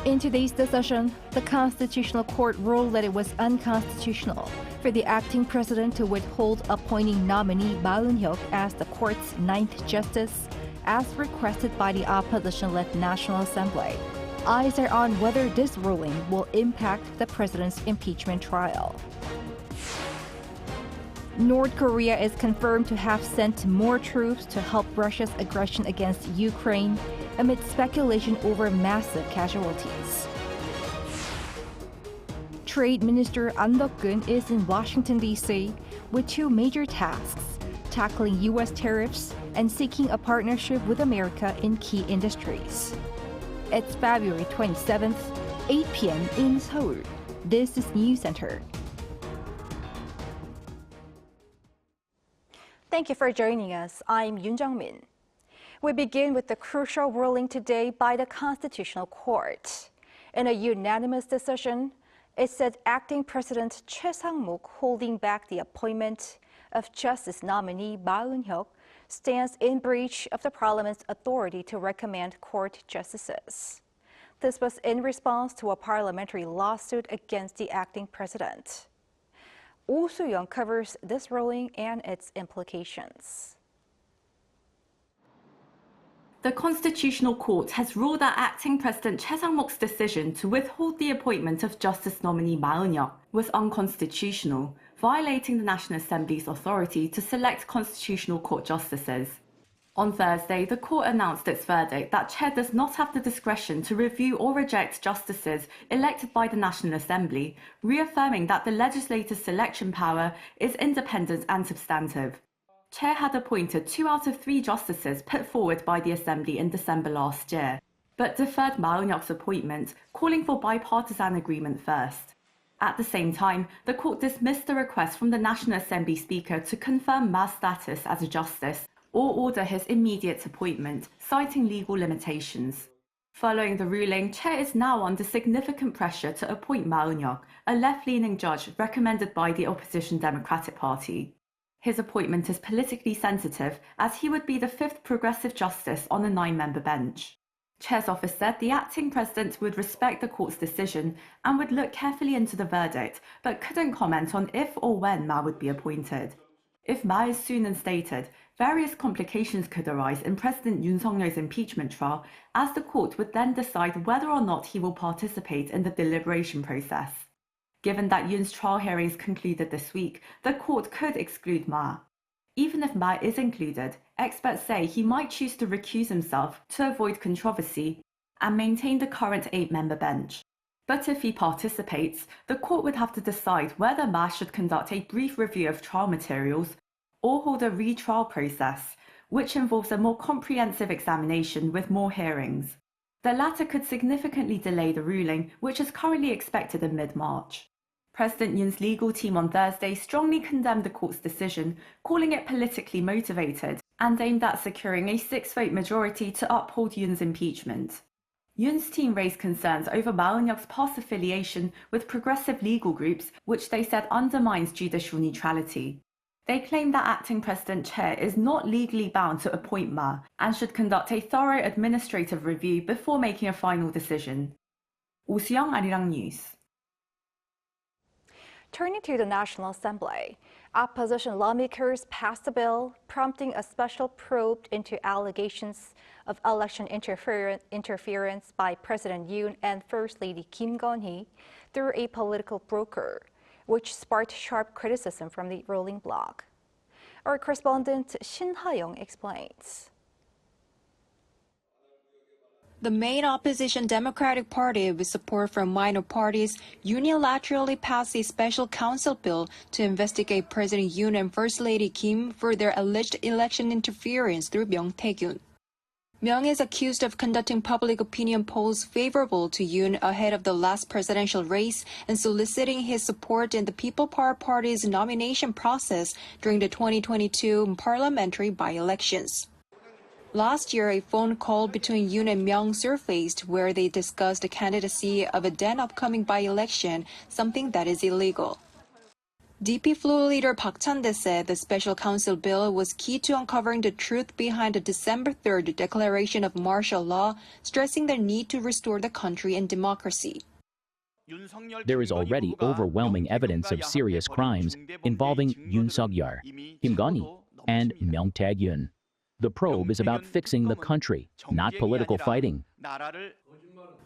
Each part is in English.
In today's decision, the Constitutional Court ruled that it was unconstitutional for the acting president to withhold appointing nominee Ma Eun-hyuk as the court's ninth justice, as requested by the opposition-led National Assembly. Eyes are on whether this ruling will impact the president's impeachment trial. North Korea is confirmed to have sent more troops to help Russia's aggression against Ukraine amid speculation over massive casualties. Trade Minister An Deok-gun is in Washington, D.C. with two major tasks, tackling U.S. tariffs and seeking a partnership with America in key industries. It's February 27th, 8 p.m. in Seoul. This is Newscenter. Thank you for joining us. I'm Yoon Jung-min. We begin with the crucial ruling today by the Constitutional Court. In a unanimous decision, it said acting President Choi Sang-mok holding back the appointment of Justice nominee Ma Eun-hyuk stands in breach of the Parliament's authority to recommend court justices. This was in response to a parliamentary lawsuit against the acting president. Oh Soo-young covers this ruling and its implications. The Constitutional Court has ruled that acting President Choi Sang-mok's decision to withhold the appointment of Justice nominee Ma Eun-hyuk was unconstitutional, violating the National Assembly's authority to select Constitutional Court justices. On Thursday, the court announced its verdict that Choi does not have the discretion to review or reject justices elected by the National Assembly, reaffirming that the legislator's selection power is independent and substantive. Choi had appointed 2 out of 3 justices put forward by the Assembly in December last year, but deferred Ma Eun-hyuk's appointment, calling for bipartisan agreement first. At the same time, the court dismissed the request from the National Assembly Speaker to confirm Ma's status as a justice or order his immediate appointment, citing legal limitations. Following the ruling, Choi is now under significant pressure to appoint Ma Eun-hyuk, a left-leaning judge recommended by the opposition Democratic Party. His appointment is politically sensitive, as he would be the 5th progressive justice on a 9-member bench. Choi's office said the acting president would respect the court's decision and would look carefully into the verdict, but couldn't comment on if or when Ma would be appointed. If Ma is soon instated, various complications could arise in President Yoon Suk-yeol's impeachment trial, as the court would then decide whether or not he will participate in the deliberation process. Given that Yoon's trial hearings concluded this week, the court could exclude Ma. Even if Ma is included, experts say he might choose to recuse himself to avoid controversy and maintain the current 8-member bench. But if he participates, the court would have to decide whether Ma should conduct a brief review of trial materials or hold a retrial process, which involves a more comprehensive examination with more hearings. The latter could significantly delay the ruling, which is currently expected in mid-March. President Yoon's legal team on Thursday strongly condemned the court's decision, calling it politically motivated and aimed at securing a 6-vote majority to uphold Yoon's impeachment. Yoon's team raised concerns over Ma Eun-hyuk's past affiliation with progressive legal groups, which they said undermines judicial neutrality. They claimed that acting President Choi is not legally bound to appoint Ma and should conduct a thorough administrative review before making a final decision. Joseon Arirang News. Turning to the National Assembly, opposition lawmakers passed a bill prompting a special probe into allegations of election interference by President Yoon and First Lady Kim Gon-hee through a political broker, which sparked sharp criticism from the ruling bloc. Our correspondent Shin Ha-young explains. The main opposition Democratic Party, with support from minor parties, unilaterally passed a special counsel bill to investigate President Yoon and First Lady Kim for their alleged election interference through Myung Tae-gyun. Myung is accused of conducting public opinion polls favorable to Yoon ahead of the last presidential race and soliciting his support in the People Power Party's nomination process during the 2022 parliamentary by-elections. Last year, a phone call between Yoon and Myung surfaced where they discussed the candidacy of a then upcoming by-election, something that is illegal. DP floor leader Park Chan-dae said the special counsel bill was key to uncovering the truth behind the December 3rd declaration of martial law, stressing the need to restore the country and democracy. There is already overwhelming evidence of serious crimes involving Yoon Suk-yeol, Kim Gun-hee, and Myung Tae-gyun. The probe is about fixing the country, not political fighting.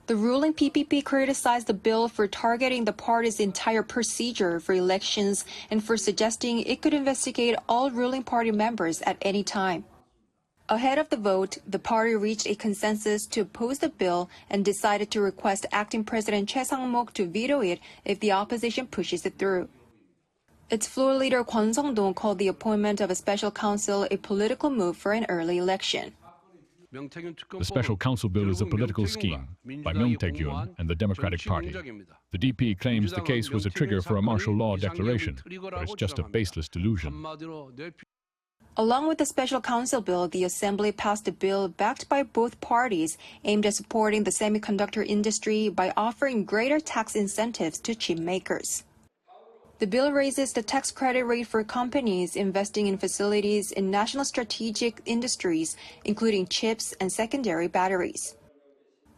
The ruling PPP criticized the bill for targeting the party's entire procedure for elections and for suggesting it could investigate all ruling party members at any time. Ahead of the vote, the party reached a consensus to oppose the bill and decided to request acting President Choi Sang-mok to veto it if the opposition pushes it through. Its floor leader Kwon Sung-dong called the appointment of a special counsel a political move for an early election. The special counsel bill is a political scheme by Myung Tae-gyun and the Democratic Party. The DP claims the case was a trigger for a martial law declaration, but it's just a baseless delusion. Along with the special counsel bill, the Assembly passed a bill backed by both parties aimed at supporting the semiconductor industry by offering greater tax incentives to chip makers. The bill raises the tax credit rate for companies investing in facilities in national strategic industries, including chips and secondary batteries.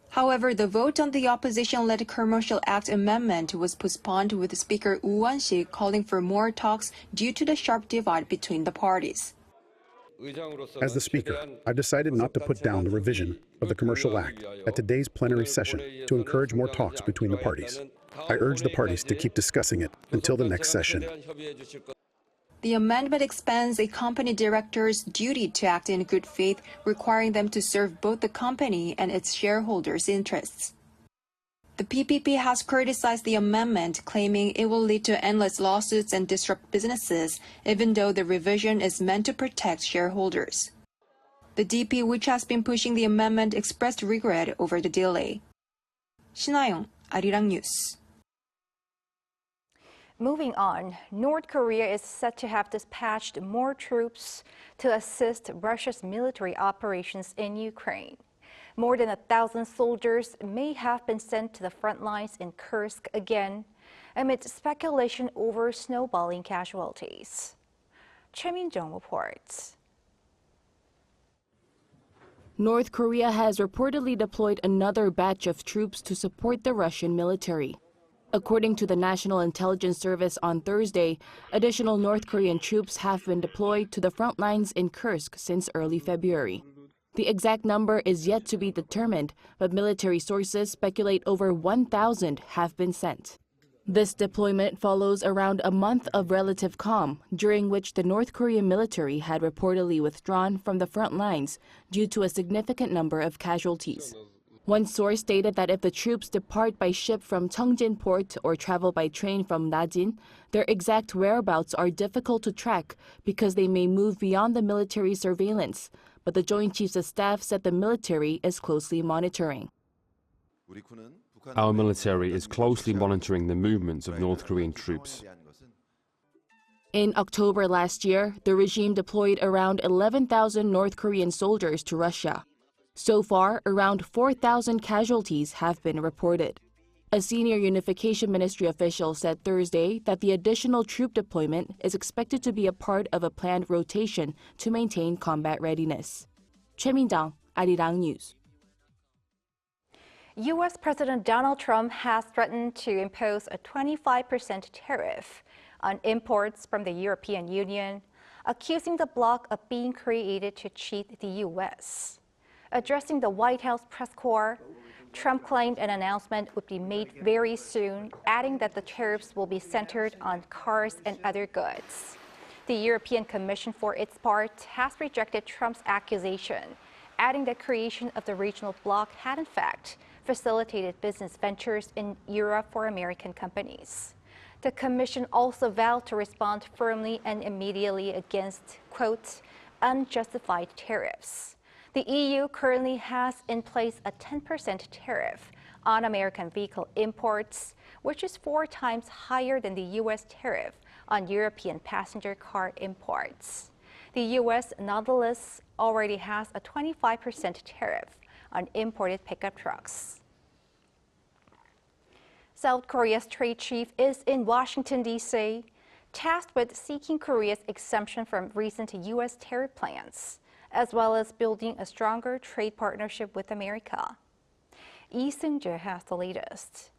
However, the vote on the opposition-led Commercial Act amendment was postponed, with Speaker Woo Won-sik calling for more talks due to the sharp divide between the parties. As the Speaker, I've decided not to put down the revision of the Commercial Act at today's plenary session to encourage more talks between the parties. I urge the parties to keep discussing it until the next session. The amendment expands a company director's duty to act in good faith, requiring them to serve both the company and its shareholders' interests. The PPP has criticized the amendment, claiming it will lead to endless lawsuits and disrupt businesses, even though the revision is meant to protect shareholders. The DP, which has been pushing the amendment, expressed regret over the delay. 신하영, Arirang News. Moving on, North Korea is said to have dispatched more troops to assist Russia's military operations in Ukraine. More than 1,000 soldiers may have been sent to the front lines in Kursk again, amid speculation over snowballing casualties. Choi Min-jung reports. North Korea has reportedly deployed another batch of troops to support the Russian military. According to the National Intelligence Service on Thursday, additional North Korean troops have been deployed to the front lines in Kursk since early February. The exact number is yet to be determined, but military sources speculate over 1,000 have been sent. This deployment follows around a month of relative calm, during which the North Korean military had reportedly withdrawn from the front lines due to a significant number of casualties. One source stated that if the troops depart by ship from Cheongjin port or travel by train from Najin, their exact whereabouts are difficult to track because they may move beyond the military surveillance, but the Joint Chiefs of Staff said the military is closely monitoring. Our military is closely monitoring the movements of North Korean troops. In October last year, the regime deployed around 11,000 North Korean soldiers to Russia. So far, around 4,000 casualties have been reported. A senior Unification Ministry official said Thursday that the additional troop deployment is expected to be a part of a planned rotation to maintain combat readiness. Choi Min-jung, Arirang News. U.S. President Donald Trump has threatened to impose a 25% tariff on imports from the European Union, accusing the bloc of being created to cheat the U.S. Addressing the White House press corps, Trump claimed an announcement would be made very soon, adding that the tariffs will be centered on cars and other goods. The European Commission, for its part, has rejected Trump's accusation, adding that creation of the regional bloc had in fact facilitated business ventures in Europe for American companies. The Commission also vowed to respond firmly and immediately against, quote, unjustified tariffs. The EU currently has in place a 10% tariff on American vehicle imports, which is 4 times higher than the U.S. tariff on European passenger car imports. The U.S. nonetheless already has a 25% tariff on imported pickup trucks. South Korea's trade chief is in Washington, D.C. tasked with seeking Korea's exemption from recent U.S. tariff plans, as well as building a stronger trade partnership with America. Lee Seung-jae has the latest.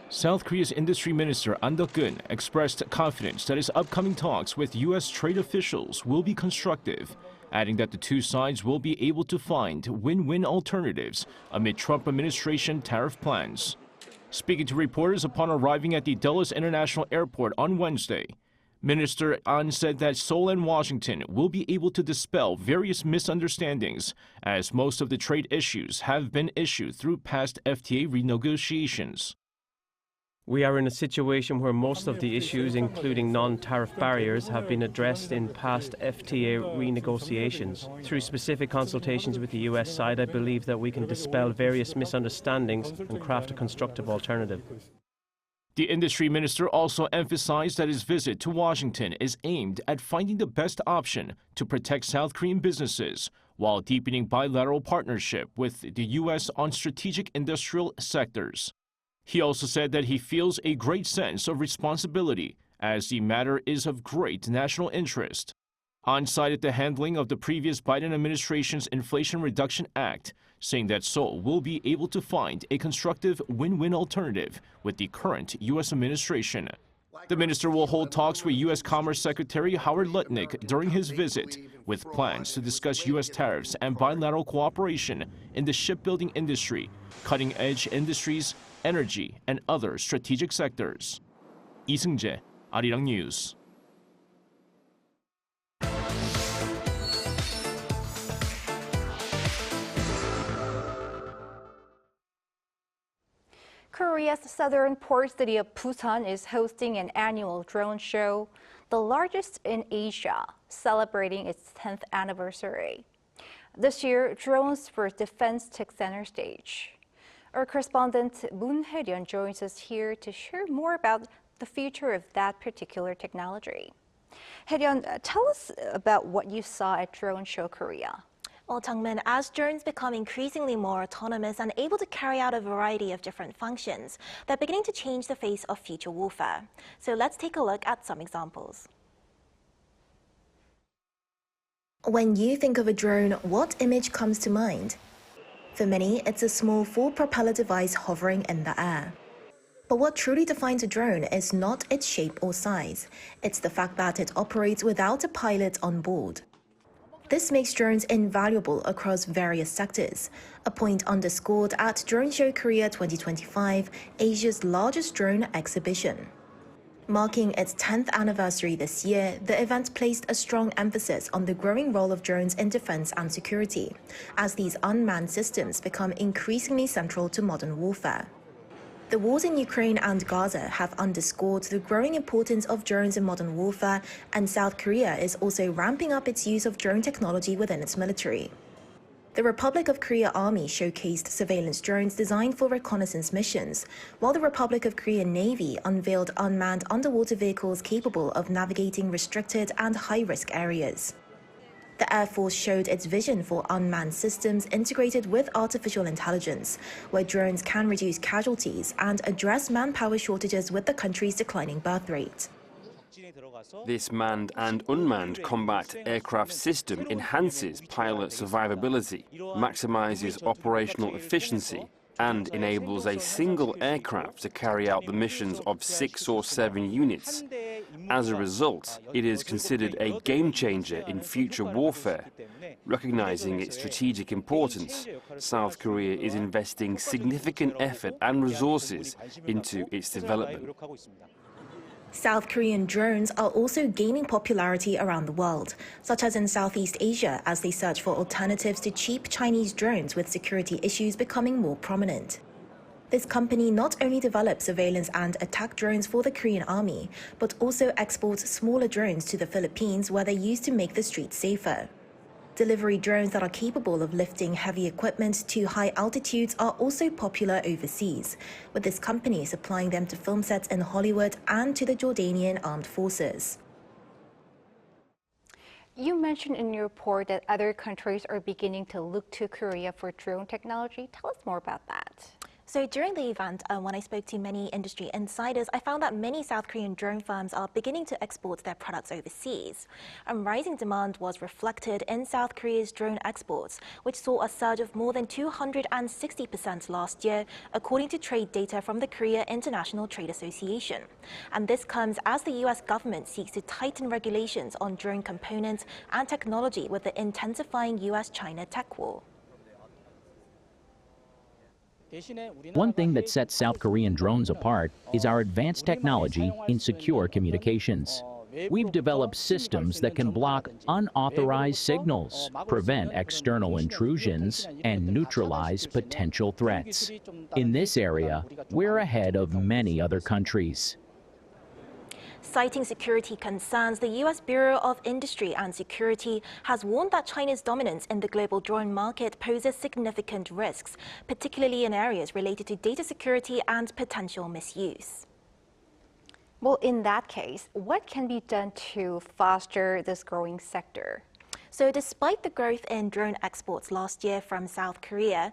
South Korea's Industry Minister An Deok-geun expressed confidence that his upcoming talks with U.S. trade officials will be constructive, adding that the two sides will be able to find win-win alternatives amid Trump administration tariff plans. Speaking to reporters upon arriving at the Dulles International Airport on Wednesday, Minister An said that Seoul and Washington will be able to dispel various misunderstandings, as most of the trade issues have been issued through past FTA renegotiations. We are in a situation where most of the issues, including non-tariff barriers, have been addressed in past FTA renegotiations. Through specific consultations with the US side, I believe that we can dispel various misunderstandings and craft a constructive alternative. The industry minister also emphasized that his visit to Washington is aimed at finding the best option to protect South Korean businesses while deepening bilateral partnership with the U.S. on strategic industrial sectors. He also said that he feels a great sense of responsibility as the matter is of great national interest. An cited the handling of the previous Biden administration's Inflation Reduction Act, saying that Seoul will be able to find a constructive win-win alternative with the current U.S. administration. The minister will hold talks with U.S. Commerce Secretary Howard Lutnick during his visit, with plans to discuss U.S. tariffs and bilateral cooperation in the shipbuilding industry, cutting-edge industries, energy, and other strategic sectors. Lee Seung-jae, Arirang News. Korea's southern port city of Busan is hosting an annual drone show, the largest in Asia, celebrating its 10th anniversary. This year, drones for defense took center stage. Our correspondent Moon Hae-ryun joins us here to share more about the future of that particular technology. Hae-ryun, tell us about what you saw at Drone Show Korea. Well, Jung-min, as drones become increasingly more autonomous and able to carry out a variety of different functions, they're beginning to change the face of future warfare. So let's take a look at some examples. When you think of a drone, what image comes to mind? For many, it's a small full-propeller device hovering in the air. But what truly defines a drone is not its shape or size. It's the fact that it operates without a pilot on board. This makes drones invaluable across various sectors, a point underscored at Drone Show Korea 2025, Asia's largest drone exhibition. Marking its 10th anniversary this year, the event placed a strong emphasis on the growing role of drones in defense and security, as these unmanned systems become increasingly central to modern warfare. The wars in Ukraine and Gaza have underscored the growing importance of drones in modern warfare, and South Korea is also ramping up its use of drone technology within its military. The Republic of Korea Army showcased surveillance drones designed for reconnaissance missions, while the Republic of Korea Navy unveiled unmanned underwater vehicles capable of navigating restricted and high-risk areas. The Air Force showed its vision for unmanned systems integrated with artificial intelligence, where drones can reduce casualties and address manpower shortages with the country's declining birth rate. This manned and unmanned combat aircraft system enhances pilot survivability, maximizes operational efficiency, and enables a single aircraft to carry out the missions of 6 or 7 units. As a result, it is considered a game-changer in future warfare. Recognizing its strategic importance, South Korea is investing significant effort and resources into its development. South Korean drones are also gaining popularity around the world, such as in Southeast Asia, as they search for alternatives to cheap Chinese drones, with security issues becoming more prominent. This company not only develops surveillance and attack drones for the Korean Army, but also exports smaller drones to the Philippines, where they're used to make the streets safer. Delivery drones that are capable of lifting heavy equipment to high altitudes are also popular overseas, with this company supplying them to film sets in Hollywood and to the Jordanian armed forces. You mentioned in your report that other countries are beginning to look to Korea for drone technology. Tell us more about that. So during the event, when I spoke to many industry insiders, I found that many South Korean drone firms are beginning to export their products overseas. And rising demand was reflected in South Korea's drone exports, which saw a surge of more than 260% last year, according to trade data from the Korea International Trade Association. And this comes as the U.S. government seeks to tighten regulations on drone components and technology with the intensifying U.S.-China tech war. One thing that sets South Korean drones apart is our advanced technology in secure communications. We've developed systems that can block unauthorized signals, prevent external intrusions, and neutralize potential threats. In this area, we're ahead of many other countries. Citing security concerns, the U.S. Bureau of Industry and Security has warned that China's dominance in the global drone market poses significant risks, particularly in areas related to data security and potential misuse. Well, in that case, what can be done to foster this growing sector? So despite the growth in drone exports last year from South Korea,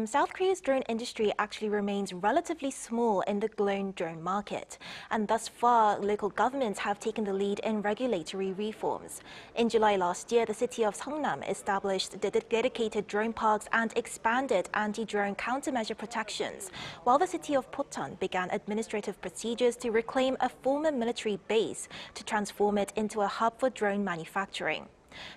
South Korea's drone industry actually remains relatively small in the global drone market. And thus far, local governments have taken the lead in regulatory reforms. In July last year, the city of Seongnam established dedicated drone parks and expanded anti-drone countermeasure protections, while the city of Pocheon began administrative procedures to reclaim a former military base to transform it into a hub for drone manufacturing.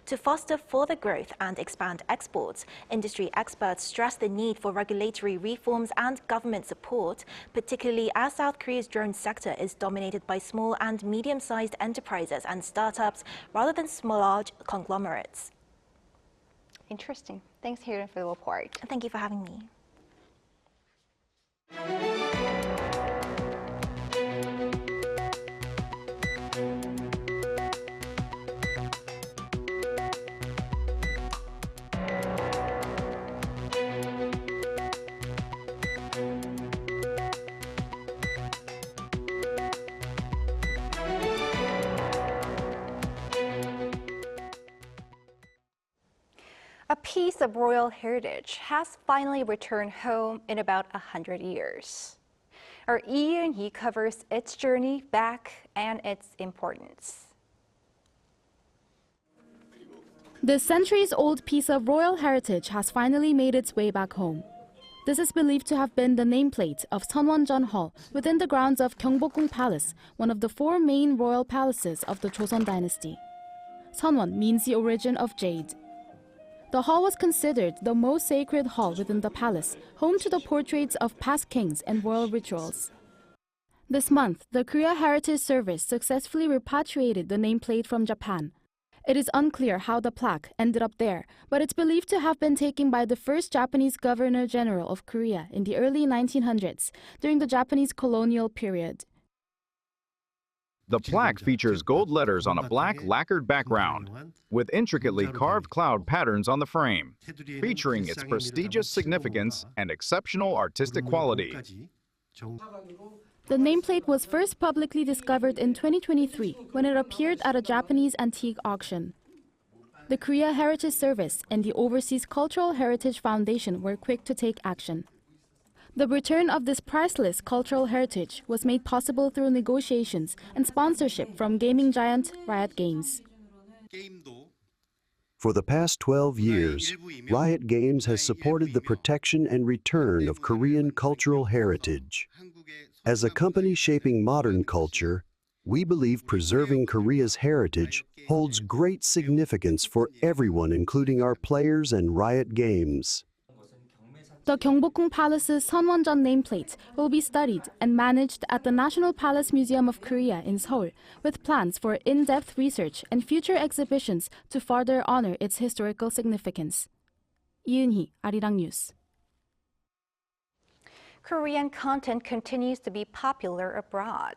To foster further growth and expand exports, industry experts stress the need for regulatory reforms and government support, particularly as South Korea's drone sector is dominated by small and medium-sized enterprises and startups rather than large conglomerates. Interesting. Thanks, Hiran, for the report. Thank you for having me. A piece of royal heritage has finally returned home in about 100 years. Our Yi covers its journey back and its importance. The centuries-old piece of royal heritage has finally made its way back home. This is believed to have been the nameplate of Seonwonjeon Hall within the grounds of Gyeongbokgung Palace, one of the four main royal palaces of the Joseon Dynasty. Seonwon means the origin of jade. The hall was considered the most sacred hall within the palace, home to the portraits of past kings and royal rituals. This month, the Korea Heritage Service successfully repatriated the nameplate from Japan. It is unclear how the plaque ended up there, but it's believed to have been taken by the first Japanese Governor-General of Korea in the early 1900s, during the Japanese colonial period. The plaque features gold letters on a black lacquered background, with intricately carved cloud patterns on the frame, featuring its prestigious significance and exceptional artistic quality. The nameplate was first publicly discovered in 2023 when it appeared at a Japanese antique auction. The Korea Heritage Service and the Overseas Cultural Heritage Foundation were quick to take action. The return of this priceless cultural heritage was made possible through negotiations and sponsorship from gaming giant Riot Games. For the past 12 years, Riot Games has supported the protection and return of Korean cultural heritage. As a company shaping modern culture, we believe preserving Korea's heritage holds great significance for everyone, including our players and Riot Games. The Gyeongbokgung Palace's Seonwonjeon nameplate will be studied and managed at the National Palace Museum of Korea in Seoul, with plans for in-depth research and future exhibitions to further honor its historical significance. Yi, Arirang News. Korean content continues to be popular abroad.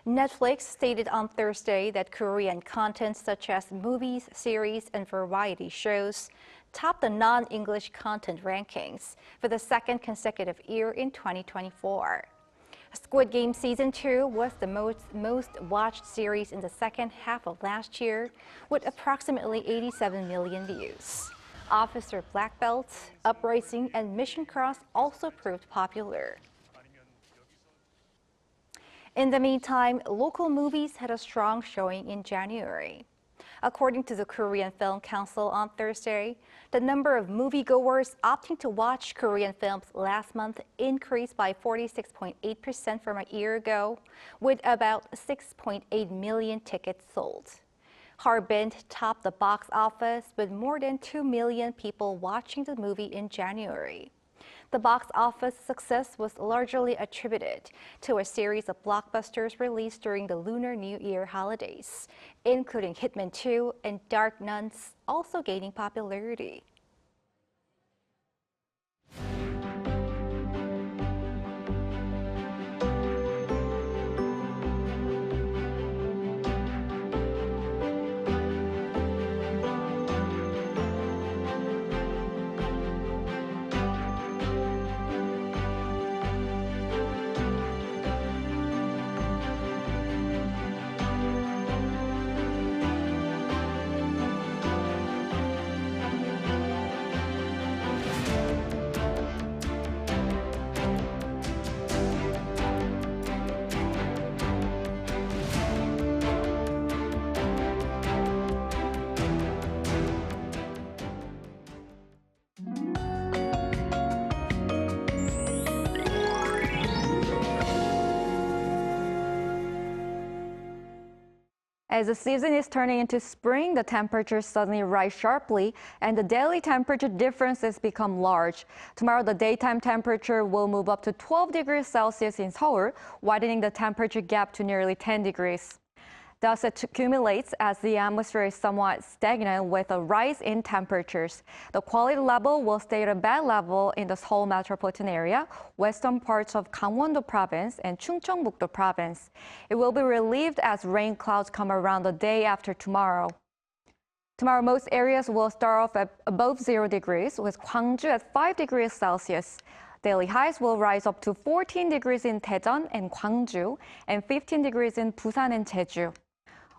Netflix stated on Thursday that Korean content such as movies, series, and variety shows topped the non-English content rankings for the second consecutive year in 2024. Squid Game Season 2 was the most watched series in the second half of last year, with approximately 87 million views. Officer Black Belt, Uprising, and Mission Cross also proved popular. In the meantime, local movies had a strong showing in January. According to the Korean Film Council on Thursday, the number of moviegoers opting to watch Korean films last month increased by 46.8% from a year ago, with about 6.8 million tickets sold. Harbin topped the box office with more than 2 million people watching the movie in January. The box office success was largely attributed to a series of blockbusters released during the Lunar New Year holidays, including Hitman 2 and Dark Nuns, also gaining popularity. As the season is turning into spring, the temperatures suddenly rise sharply and the daily temperature differences become large. Tomorrow, the daytime temperature will move up to 12 degrees Celsius in Seoul, widening the temperature gap to nearly 10 degrees. Thus, it accumulates as the atmosphere is somewhat stagnant with a rise in temperatures. The quality level will stay at a bad level in the Seoul metropolitan area, western parts of Gangwon-do province, and Chungcheongbuk-do province. It will be relieved as rain clouds come around the day after tomorrow. Tomorrow, most areas will start off at above 0 degrees, with Gwangju at 5 degrees Celsius. Daily highs will rise up to 14 degrees in Daejeon and Gwangju, and 15 degrees in Busan and Jeju.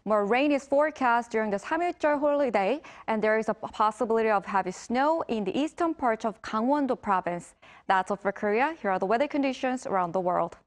More rain is forecast during the 3.1절 holiday, and there is a possibility of heavy snow in the eastern part of Gangwon-do province. That's all for Korea. Here are the weather conditions around the world.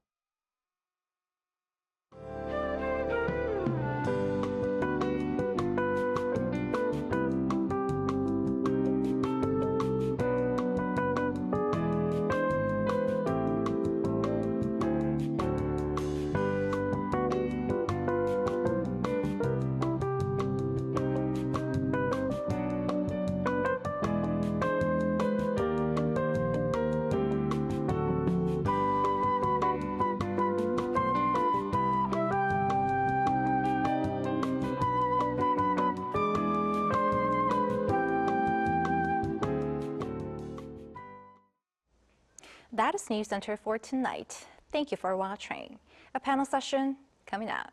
That is Newscenter for tonight. Thank you for watching. A panel session coming up.